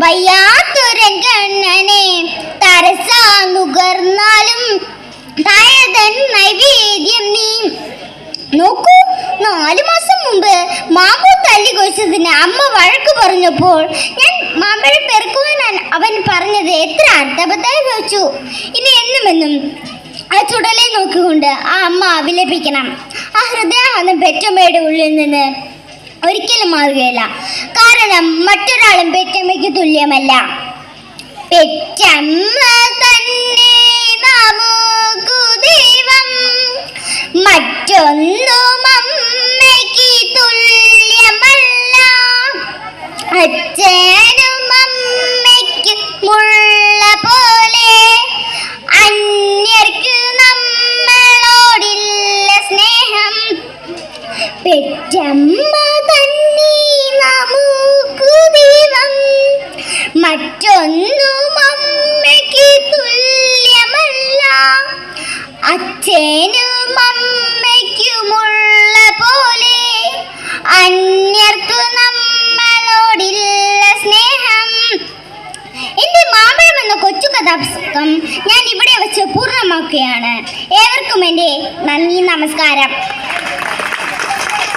വയ്യാത്തൊരൻ കണ്ണനെ തരസാനുകർന്നാലും താഴതൻ നൈവേദ്യം നീ. നോക്കൂ, 4 മാസം മുമ്പ് മാമ്പൂ തല്ലി കൊഴിച്ചതിന് അമ്മ വഴക്ക് പറഞ്ഞപ്പോൾ ഞാൻ മാമ്പഴം പെറുക്കുവാൻ അവൻ പറഞ്ഞത് എത്ര അർത്ഥബദ്ധമായി വെച്ചു. ഇനി എന്നുമെന്നും ആ ചുടലെ നോക്കിക്കൊണ്ട് ആ അമ്മ വിലപിക്കണം. ആ ഹൃദയം പെറ്റമ്മയുടെ ഉള്ളിൽ നിന്ന് ഒരിക്കലും മാറുകയില്ല. കാരണം മറ്റൊരാളും പെറ്റമ്മയ്ക്ക് തുല്യമല്ല. പെറ്റമ്മ തന്നെ നമുക്കു ദൈവം, മറ്റൊന്നും അമ്മയ്ക്ക് തുല്യമല്ല. അച്ഛനും അമ്മയ്ക്ക് മുള്ള പോലെ അന്യർക്ക് നമ്മളോടില്ല സ്നേഹം. പെറ്റമ്മ തന്നെ നമുക്കു ദൈവം, മറ്റൊന്നും അമ്മയ്ക്ക് തുല്യമല്ല. അച്ഛനും അമ്മയ്ക്കുമുള്ള പോലെ അന്യർക്ക് നമ്മളോടില്ല സ്നേഹം. എന്റെ മാമ്പഴം എന്ന കൊച്ചു കഥാപുസ്തകം ഞാൻ ഇവിടെ വെച്ച് പൂർണ്ണമാക്കുകയാണ്. ഏവർക്കും എൻ്റെ നന്ദി, നമസ്കാരം.